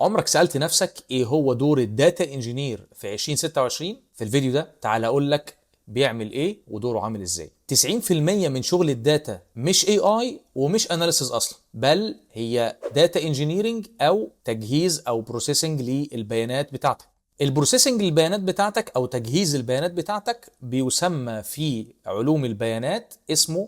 عمرك سألت نفسك ايه هو دور الداتا انجينير في 2026؟ في الفيديو ده تعال اقول لك بيعمل ايه ودوره عامل ازاي. 90% من شغل الداتا مش اي اي ومش اناليسز اصلا، بل هي داتا انجينيرنج او تجهيز او بروسيسنج للبيانات بتاعتك. البروسيسنج للبيانات بتاعتك او تجهيز البيانات بتاعتك بيسمى في علوم البيانات اسمه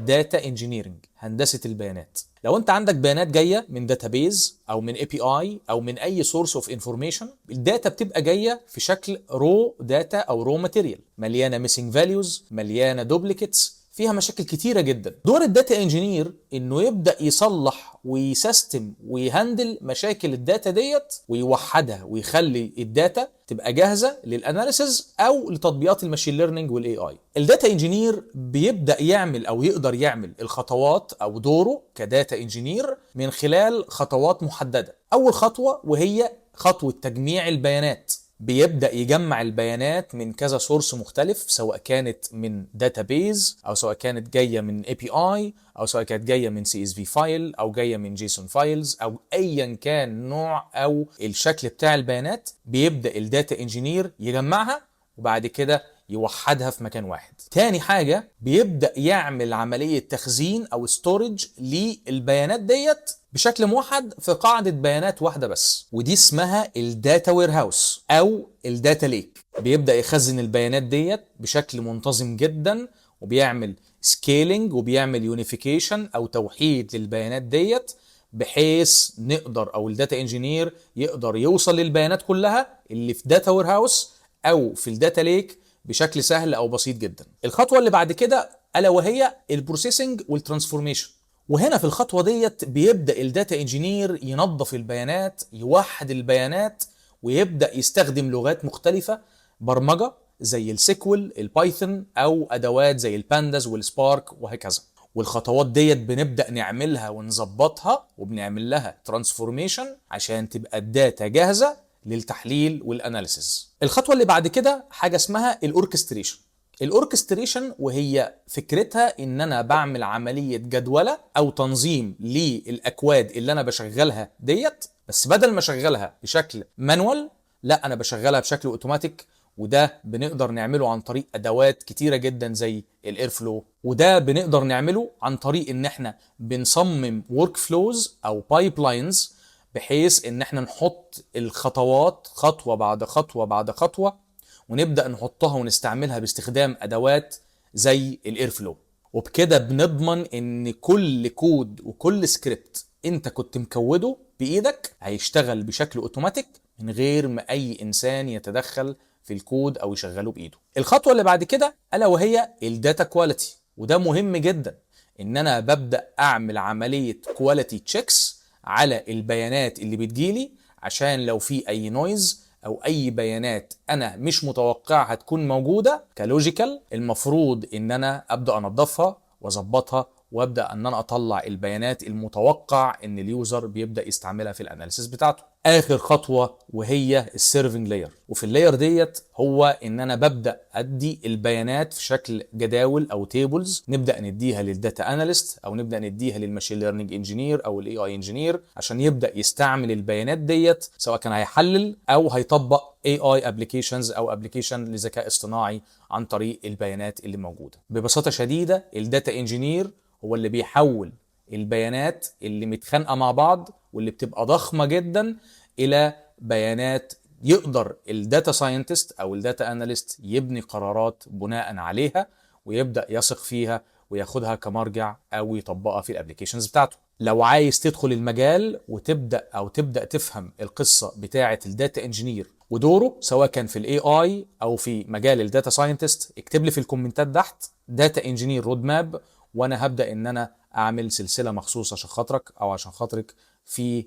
داتا انجينيرنج، هندسه البيانات. لو انت عندك بيانات جايه من داتابيز او من اي بي اي او من اي سورس اوف انفورميشن، الداتا بتبقى جايه في شكل رو داتا او رو ماتيريال، مليانه ميسنج فاليوز، مليانه دوبليكيتس، فيها مشاكل كتيره جدا. دور الداتا انجينير انه يبدا يصلح ويسيستم ويهندل مشاكل الداتا ديت ويوحدها ويخلي الداتا تبقى جاهزه للاناليسز او لتطبيقات الماشين ليرنينج والاي اي. الداتا انجينير بيبدا يعمل او يقدر يعمل الخطوات او دوره كداتا انجينير من خلال خطوات محدده. اول خطوه وهي خطوه تجميع البيانات. بيبدأ يجمع البيانات من كذا سورس مختلف، سواء كانت من داتابيز او سواء كانت جايه من اي بي اي او سواء كانت جايه من سي اس في فايل او جايه من جيسون فايلز او ايا كان نوع او الشكل بتاع البيانات. بيبدأ الداتا انجينير يجمعها وبعد كده يوحدها في مكان واحد. تاني حاجة بيبدأ يعمل عملية تخزين أو ستورج للبيانات ديت بشكل موحد في قاعدة بيانات واحدة بس، ودي اسمها الداتا وير هاوس أو الداتا ليك. بيبدأ يخزن البيانات ديت بشكل منتظم جدا وبيعمل سكيلينج وبيعمل يونيفيكيشن أو توحيد للبيانات ديت، بحيث نقدر أو الداتا انجينير يقدر يوصل للبيانات كلها اللي في داتا وير هاوس أو في الداتا ليك بشكل سهل او بسيط جدا. الخطوه اللي بعد كده الا وهي البروسيسنج والترانسفورميشن. وهنا في الخطوه ديت بيبدا الداتا انجينير ينظف البيانات، يوحد البيانات، ويبدا يستخدم لغات مختلفه برمجه زي السيكوال، البايثون، او ادوات زي البانداز والسبارك وهكذا. والخطوات ديت بنبدا نعملها ونظبطها وبنعمل لها ترانسفورميشن عشان تبقى الداتا جاهزه للتحليل والاناليسيز. الخطوه اللي بعد كده حاجه اسمها الاوركستريشن. الاوركستريشن وهي فكرتها ان انا بعمل عمليه جدوله او تنظيم للاكواد اللي انا بشغلها ديت، بس بدل ما اشغلها بشكل مانوال لا انا بشغلها بشكل اوتوماتيك. وده بنقدر نعمله عن طريق ادوات كتيره جدا زي الاير فلو، وده بنقدر نعمله عن طريق ان احنا بنصمم ورك فلوز او بايب لاينز، بحيث ان احنا نحط الخطوات خطوه بعد خطوه بعد خطوه ونبدا نحطها ونستعملها باستخدام ادوات زي الاير فلو. وبكده بنضمن ان كل كود وكل سكريبت انت كنت مكوده بايدك هيشتغل بشكل اوتوماتيك من غير ما اي انسان يتدخل في الكود او يشغله بايده. الخطوه اللي بعد كده الا وهي الداتا كواليتي، وده مهم جدا ان انا ببدا اعمل عمليه كواليتي تشيكس على البيانات اللي بتجيلي، عشان لو في اي نويز او اي بيانات انا مش متوقعها تكون موجوده كلوجيكال، المفروض ان انا ابدا انظفها واظبطها وابدا ان انا اطلع البيانات المتوقع ان اليوزر بيبدا يستعملها في الاناليسيس بتاعته. اخر خطوه وهي السيرفنج لاير، وفي اللاير ديت هو ان انا ببدا ادي البيانات في شكل جداول او تيبلز، نبدا نديها للداتا اناليست او نبدا نديها للماشين ليرنينج انجينير او الاي اي انجينير عشان يبدا يستعمل البيانات ديت، سواء كان هيحلل او هيطبق اي اي ابلكيشنز او ابلكيشن لذكاء اصطناعي عن طريق البيانات اللي موجوده. ببساطه شديده الداتا انجينير هو اللي بيحول البيانات اللي متخانقه مع بعض واللي بتبقى ضخمه جدا الى بيانات يقدر الداتا ساينتست او الداتا اناليست يبني قرارات بناء عليها ويبدا يثق فيها وياخدها كمرجع او يطبقها في الابلكيشنز بتاعته. لو عايز تدخل المجال وتبدا تفهم القصه بتاعه الداتا انجينير ودوره سواء كان في الاي اي او في مجال الداتا ساينتست، اكتب لي في الكومنتات تحت داتا انجينير رود ماب، وانا هبدا ان انا اعمل سلسله مخصوصه عشان خاطرك او عشان خاطرك في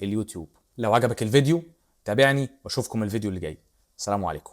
اليوتيوب. لو عجبك الفيديو تابعني واشوفكم الفيديو اللي جاي. السلام عليكم.